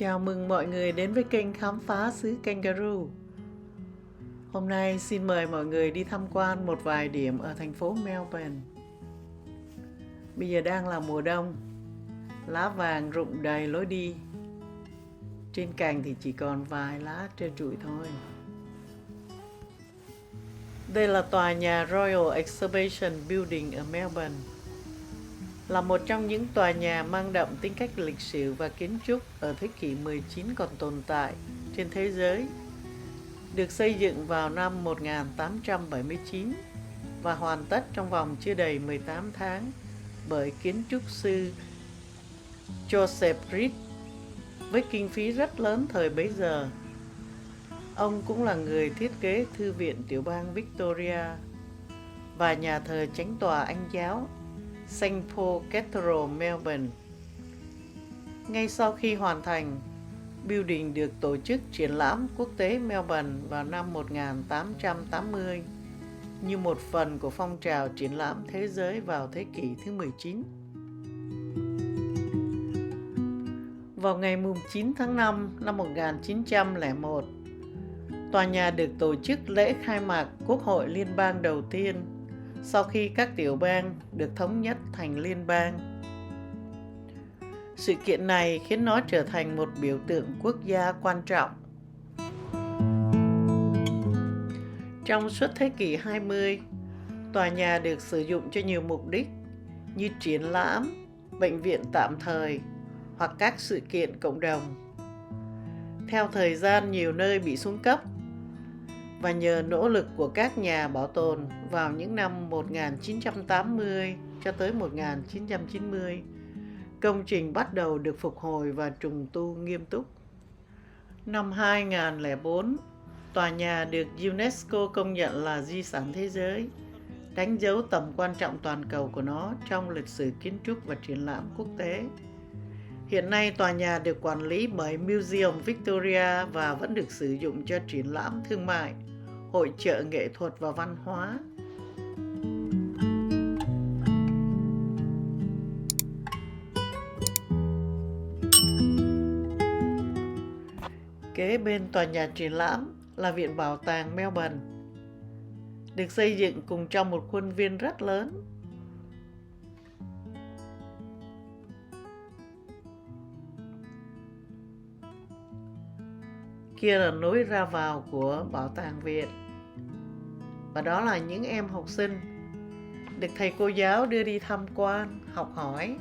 Chào mừng mọi người đến với kênh Khám phá xứ Kangaroo. Hôm nay xin mời mọi người đi tham quan một vài điểm ở thành phố Melbourne. Bây giờ đang là mùa đông, lá vàng rụng đầy lối đi. Trên cành thì chỉ còn vài lá trơ trụi thôi. Đây là tòa nhà Royal Exhibition Building ở Melbourne. Là một trong những tòa nhà mang đậm tính cách lịch sử và kiến trúc ở thế kỷ 19 còn tồn tại trên thế giới. Được xây dựng vào năm 1879 và hoàn tất trong vòng chưa đầy 18 tháng bởi kiến trúc sư Joseph Reed với kinh phí rất lớn thời bấy giờ. Ông cũng là người thiết kế Thư viện Tiểu bang Victoria và nhà thờ Chánh tòa Anh giáo St. Paul Cathedral, Melbourne. Ngay sau khi hoàn thành, building được tổ chức triển lãm quốc tế Melbourne vào năm 1880 như một phần của phong trào triển lãm thế giới vào thế kỷ thứ 19. Vào ngày 9 tháng 5 năm 1901, tòa nhà được tổ chức lễ khai mạc Quốc hội Liên bang đầu tiên sau khi các tiểu bang được thống nhất thành liên bang. Sự kiện này khiến nó trở thành một biểu tượng quốc gia quan trọng. Trong suốt thế kỷ 20, tòa nhà được sử dụng cho nhiều mục đích như triển lãm, bệnh viện tạm thời hoặc các sự kiện cộng đồng. Theo thời gian, nhiều nơi bị xuống cấp và nhờ nỗ lực của các nhà bảo tồn vào những năm 1980 cho tới 1990, công trình bắt đầu được phục hồi và trùng tu nghiêm túc. Năm 2004, tòa nhà được UNESCO công nhận là di sản thế giới, đánh dấu tầm quan trọng toàn cầu của nó trong lịch sử kiến trúc và triển lãm quốc tế. Hiện nay, tòa nhà được quản lý bởi Museum Victoria và vẫn được sử dụng cho triển lãm thương mại, hội chợ nghệ thuật và văn hóa. Kế bên tòa nhà triển lãm là Viện Bảo tàng Melbourne, được xây dựng cùng trong một khuôn viên rất lớn. Kia là lối ra vào của Bảo tàng Viện. Và đó là những em học sinh được thầy cô giáo đưa đi tham quan, học hỏi.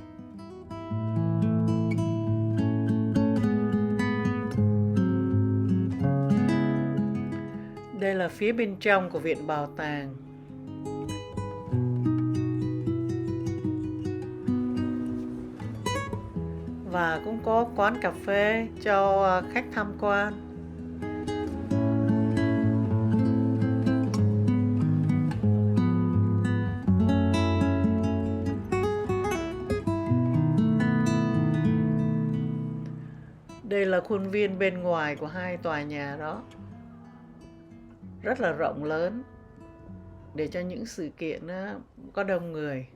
Đây là phía bên trong của Viện Bảo tàng. Và cũng có quán cà phê cho khách tham quan. Đây là khuôn viên bên ngoài của hai tòa nhà đó. Rất là rộng lớn để cho những sự kiện có đông người.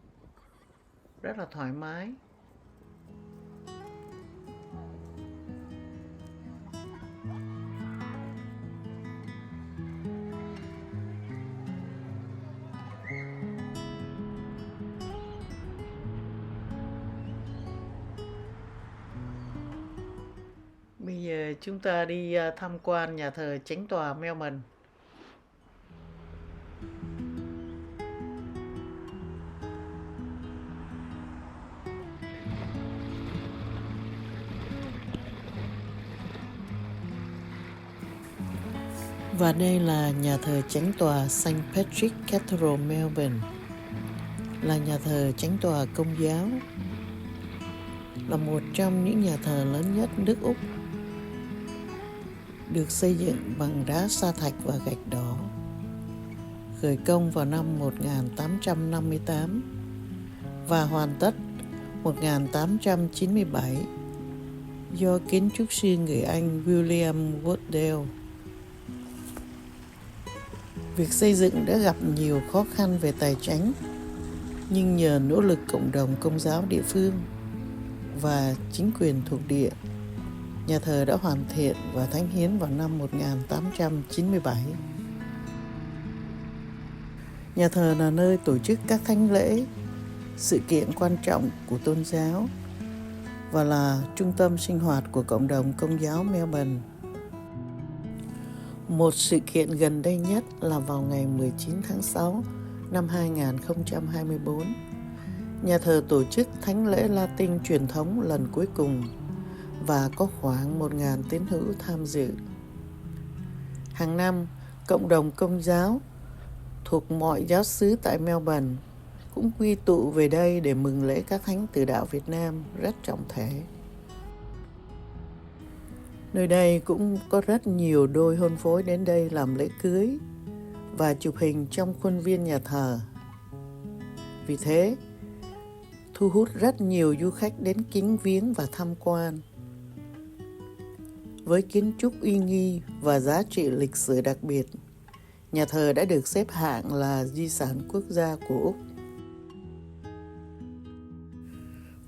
Rất là thoải mái. Bây giờ chúng ta đi tham quan nhà thờ Chánh tòa Melbourne. Và đây là nhà thờ Chánh tòa St. Patrick Cathedral, Melbourne, là nhà thờ Chánh tòa Công giáo, là một trong những nhà thờ lớn nhất nước Úc, được xây dựng bằng đá sa thạch và gạch đỏ, khởi công vào năm 1858 và hoàn tất 1897 do kiến trúc sư người Anh William Wooddale. Việc xây dựng đã gặp nhiều khó khăn về tài chính, nhưng nhờ nỗ lực cộng đồng Công giáo địa phương và chính quyền thuộc địa, Nhà thờ đã hoàn thiện và thánh hiến vào năm 1897. Nhà thờ là nơi tổ chức các thánh lễ, sự kiện quan trọng của tôn giáo và là trung tâm sinh hoạt của cộng đồng Công giáo Melbourne. Một sự kiện gần đây nhất là vào ngày 19 tháng 6 năm 2024, nhà thờ tổ chức thánh lễ Latin truyền thống lần cuối cùng và có khoảng 1.000 tín hữu tham dự. Hàng năm, cộng đồng Công giáo thuộc mọi giáo xứ tại Melbourne cũng quy tụ về đây để mừng lễ các thánh tử đạo Việt Nam rất trọng thể. Nơi đây cũng có rất nhiều đôi hôn phối đến đây làm lễ cưới và chụp hình trong khuôn viên nhà thờ. Vì thế, thu hút rất nhiều du khách đến kính viếng và tham quan. Với kiến trúc uy nghi và giá trị lịch sử đặc biệt, nhà thờ đã được xếp hạng là di sản quốc gia của Úc.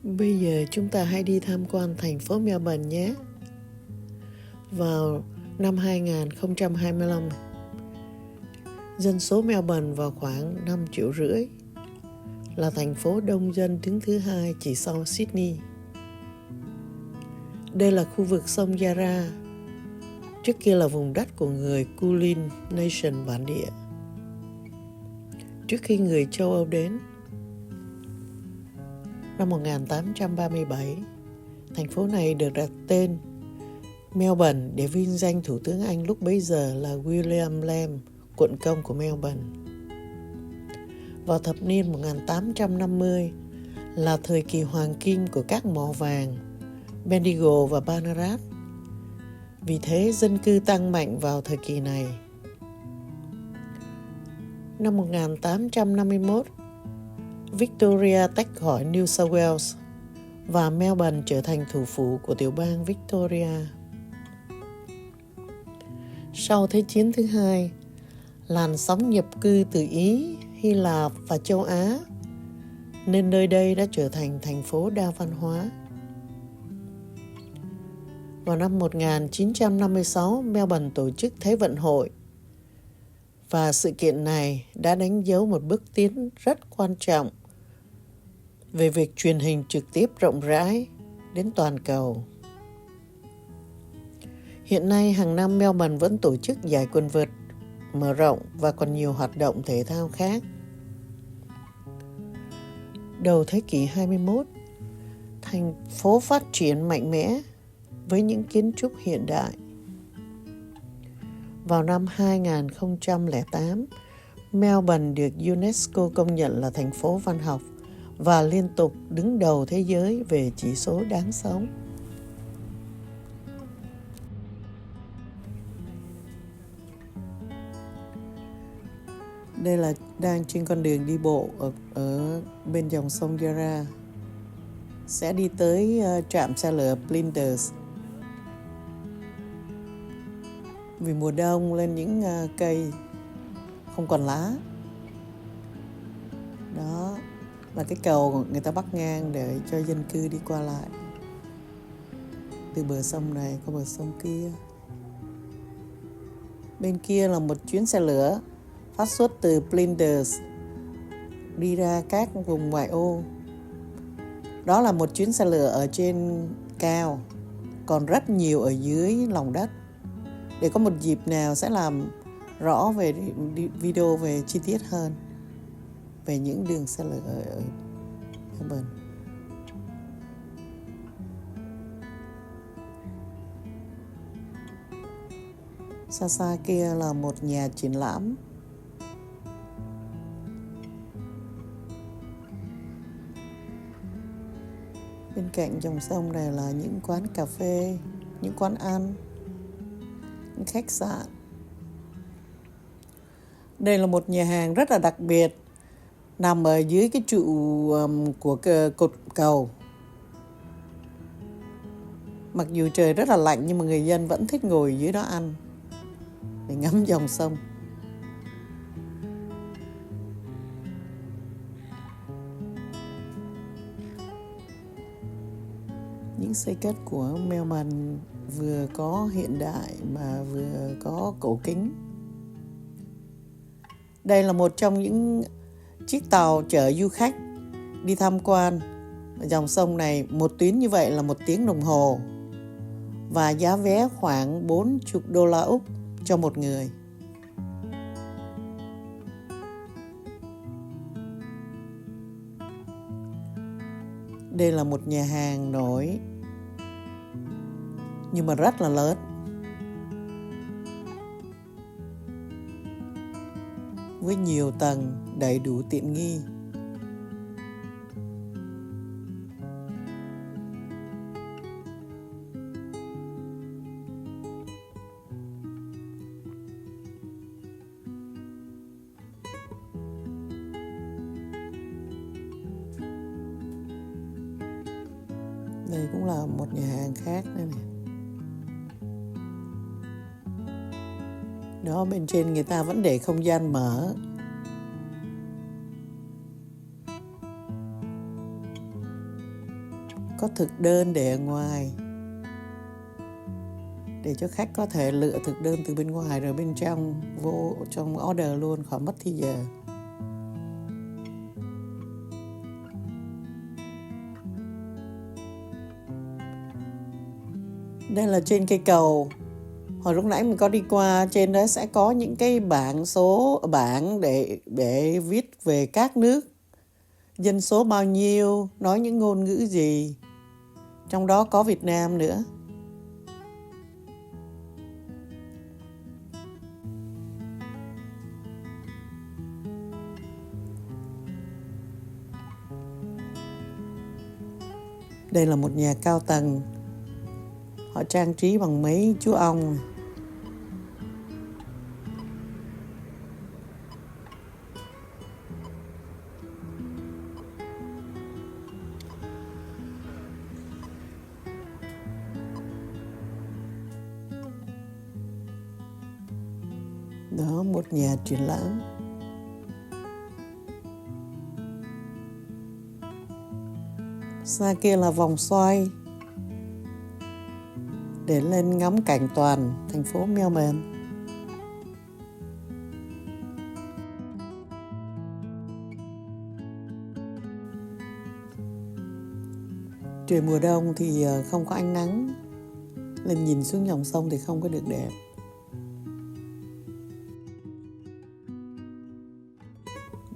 Bây giờ chúng ta hãy đi tham quan thành phố Melbourne nhé. Vào năm 2025, dân số Melbourne vào khoảng 5,5 triệu, là thành phố đông dân đứng thứ 2 chỉ sau Sydney. Đây là khu vực sông Yarra, trước kia là vùng đất của người Kulin Nation bản địa. Trước khi người châu Âu đến, năm 1837, thành phố này được đặt tên Melbourne để vinh danh Thủ tướng Anh lúc bấy giờ là William Lamb, quận công của Melbourne. Vào thập niên 1850 là thời kỳ hoàng kim của các mỏ vàng Bendigo và Ballarat. Vì thế dân cư tăng mạnh vào thời kỳ này. Năm 1851, Victoria tách khỏi New South Wales và Melbourne trở thành thủ phủ của tiểu bang Victoria. Sau Thế chiến thứ hai, làn sóng nhập cư từ Ý, Hy Lạp và châu Á, nên nơi đây đã trở thành thành phố đa văn hóa. Vào năm 1956, Melbourne tổ chức Thế vận hội và sự kiện này đã đánh dấu một bước tiến rất quan trọng về việc truyền hình trực tiếp rộng rãi đến toàn cầu. Hiện nay, hàng năm Melbourne vẫn tổ chức giải quần vợt mở rộng và còn nhiều hoạt động thể thao khác. Đầu thế kỷ 21, thành phố phát triển mạnh mẽ với những kiến trúc hiện đại. Vào năm 2008, Melbourne được UNESCO công nhận là thành phố văn học và liên tục đứng đầu thế giới về chỉ số đáng sống. Đây là đang trên con đường đi bộ ở bên dòng sông Yarra. Sẽ đi tới trạm xe lửa Flinders. Vì mùa đông lên những cây không còn lá. Đó là cái cầu người ta bắc ngang để cho dân cư đi qua lại. Từ bờ sông này qua bờ sông kia. Bên kia là một chuyến xe lửa phát xuất từ Flinders đi ra các vùng ngoại ô. Đó là một chuyến xe lửa ở trên cao, còn rất nhiều ở dưới lòng đất. Để có một dịp nào sẽ làm rõ về video về chi tiết hơn về những đường xe lửa ở Melbourne. Xa xa kia là một nhà triển lãm. Bên cạnh dòng sông này là những quán cà phê, những quán ăn, những khách sạn. Đây là một nhà hàng rất là đặc biệt, nằm ở dưới cái trụ của cột cầu. Mặc dù trời rất là lạnh nhưng mà người dân vẫn thích ngồi dưới đó ăn để ngắm dòng sông. Những xây cất của Melbourne vừa có hiện đại mà vừa có cổ kính. Đây là một trong những chiếc tàu chở du khách đi tham quan dòng sông này. Một tuyến như vậy là 1 tiếng đồng hồ và giá vé khoảng $40 Úc cho một người. Đây là một nhà hàng nổi nhưng mà rất là lớn, với nhiều tầng, đầy đủ tiện nghi. Đây cũng là một nhà hàng khác nữa nè. Đó, bên trên người ta vẫn để không gian mở. Có thực đơn để ở ngoài, để cho khách có thể lựa thực đơn từ bên ngoài rồi bên trong vô trong order luôn, khỏi mất thì giờ. Đây là trên cây cầu. Hồi lúc nãy mình có đi qua, trên đó sẽ có những cái bảng để viết về các nước, dân số bao nhiêu, nói những ngôn ngữ gì. Trong đó có Việt Nam nữa. Đây là một nhà cao tầng. Họ trang trí bằng mấy chú ong. Đó, một nhà triển lãm. Xa kia là vòng xoay để lên ngắm cảnh toàn thành phố Melbourne. Trời mùa đông thì không có ánh nắng, nên nhìn xuống dòng sông thì không có được đẹp.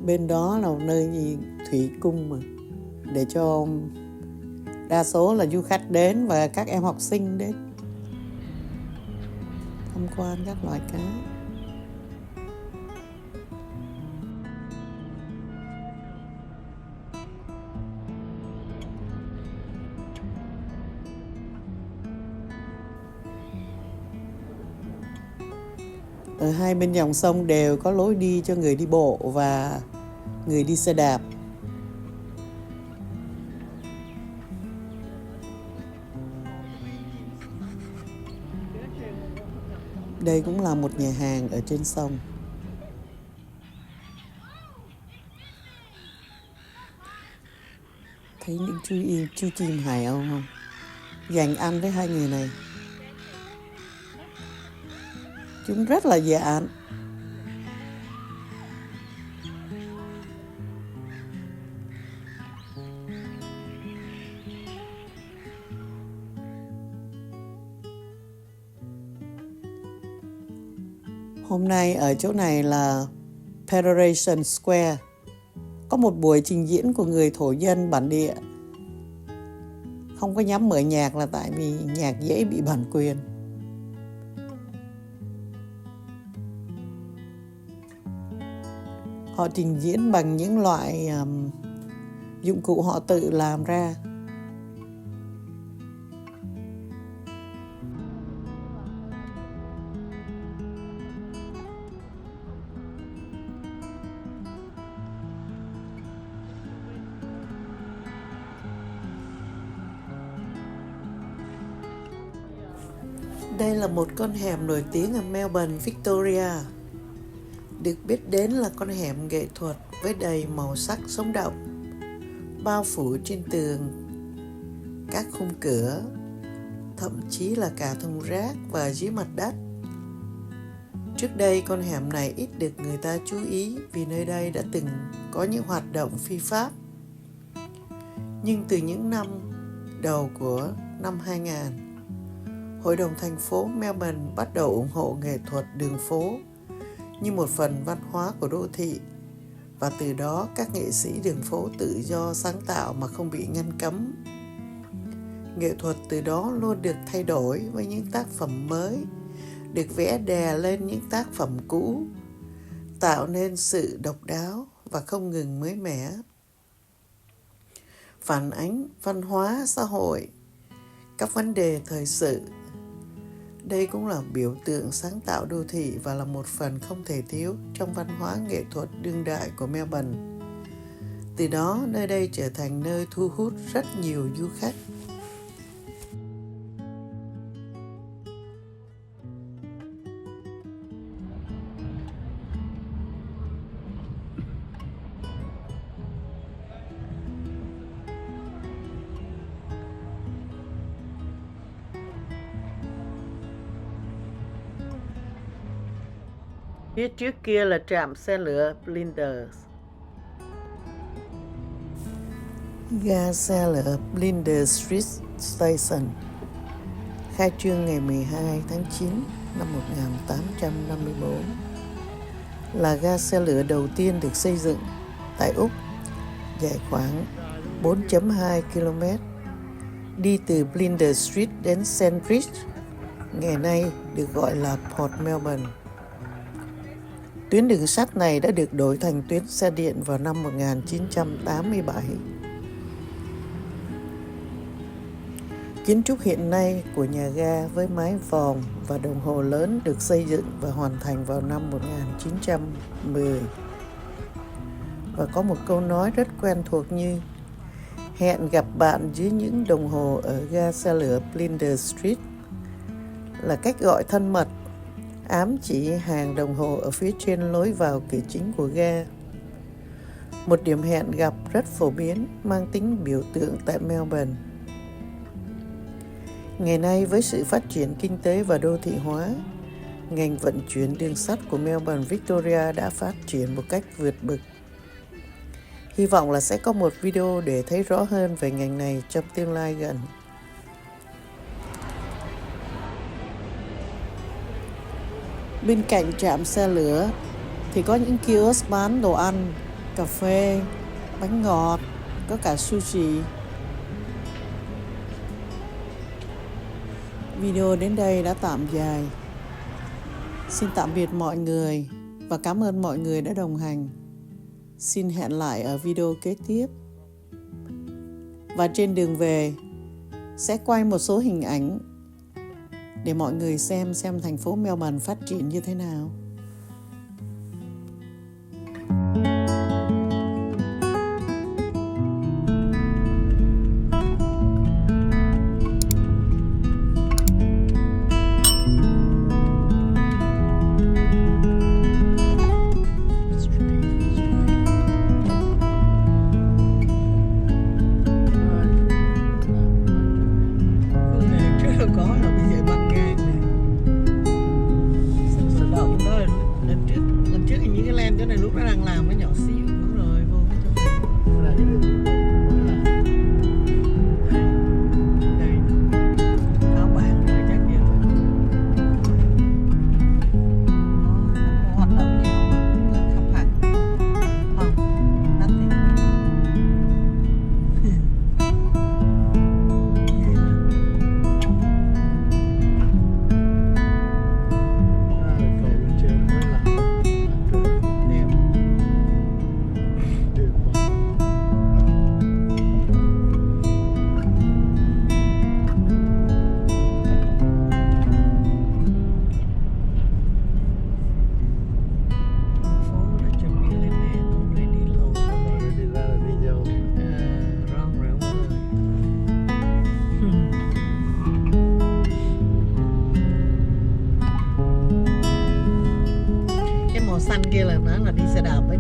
Bên đó là một nơi gì thủy cung mà, để cho đa số là du khách đến và các em học sinh đến tham quan các loài cá. Ở hai bên dòng sông đều có lối đi cho người đi bộ và người đi xe đạp. Đây cũng là một nhà hàng ở trên sông. Thấy những chú chim hải âu không? Dành ăn với hai người này. Chúng rất là dạ. Hôm nay ở chỗ này là Federation Square. Có một buổi trình diễn của người thổ dân bản địa. Không có dám mở nhạc là tại vì nhạc dễ bị bản quyền. Họ trình diễn bằng những loại dụng cụ họ tự làm ra. Đây là một con hẻm nổi tiếng ở Melbourne, Victoria. Được biết đến là con hẻm nghệ thuật với đầy màu sắc sống động, bao phủ trên tường các khung cửa, thậm chí là cả thùng rác và dưới mặt đất. Trước đây con hẻm này ít được người ta chú ý vì nơi đây đã từng có những hoạt động phi pháp. Nhưng từ những năm đầu của năm 2000, Hội đồng thành phố Melbourne bắt đầu ủng hộ nghệ thuật đường phố như một phần văn hóa của đô thị, và từ đó các nghệ sĩ đường phố tự do sáng tạo mà không bị ngăn cấm. Nghệ thuật từ đó luôn được thay đổi với những tác phẩm mới, được vẽ đè lên những tác phẩm cũ, tạo nên sự độc đáo và không ngừng mới mẻ. Phản ánh văn hóa xã hội, các vấn đề thời sự. Đây cũng là biểu tượng sáng tạo đô thị và là một phần không thể thiếu trong văn hóa nghệ thuật đương đại của Melbourne. Từ đó, nơi đây trở thành nơi thu hút rất nhiều du khách. Phía trước kia là trạm xe lửa Flinders. Ga xe lửa Flinders Street Station khai trương ngày 12 tháng 9 năm 1854, là ga xe lửa đầu tiên được xây dựng tại Úc, dài khoảng 4.2 km, đi từ Flinders Street đến Sandridge, ngày nay được gọi là Port Melbourne. Tuyến đường sắt này đã được đổi thành tuyến xe điện vào năm 1987. Kiến trúc hiện nay của nhà ga với mái vòm và đồng hồ lớn được xây dựng và hoàn thành vào năm 1910. Và có một câu nói rất quen thuộc như: hẹn gặp bạn dưới những đồng hồ ở ga xe lửa Flinders Street, là cách gọi thân mật ám chỉ hàng đồng hồ ở phía trên lối vào cửa chính của ga. Một điểm hẹn gặp rất phổ biến, mang tính biểu tượng tại Melbourne. Ngày nay, với sự phát triển kinh tế và đô thị hóa, ngành vận chuyển đường sắt của Melbourne Victoria đã phát triển một cách vượt bậc. Hy vọng là sẽ có một video để thấy rõ hơn về ngành này trong tương lai gần. Bên cạnh trạm xe lửa thì có những kiosk bán đồ ăn, cà phê, bánh ngọt, có cả sushi. Video đến đây đã tạm dài. Xin tạm biệt mọi người và cảm ơn mọi người đã đồng hành. Xin hẹn lại ở video kế tiếp. Và trên đường về sẽ quay một số hình ảnh để mọi người xem thành phố Melbourne phát triển như thế nào. Cái này lúc nó đang làm cái nhỏ xíu. Đúng rồi, vô cái chỗ này. Đây. Áo bàn này chắc nhiều rồi. Nó hoạt động nhiều mà không hẳn. Không, nothing. Xanh kia là nó là đi xe đạp ấy.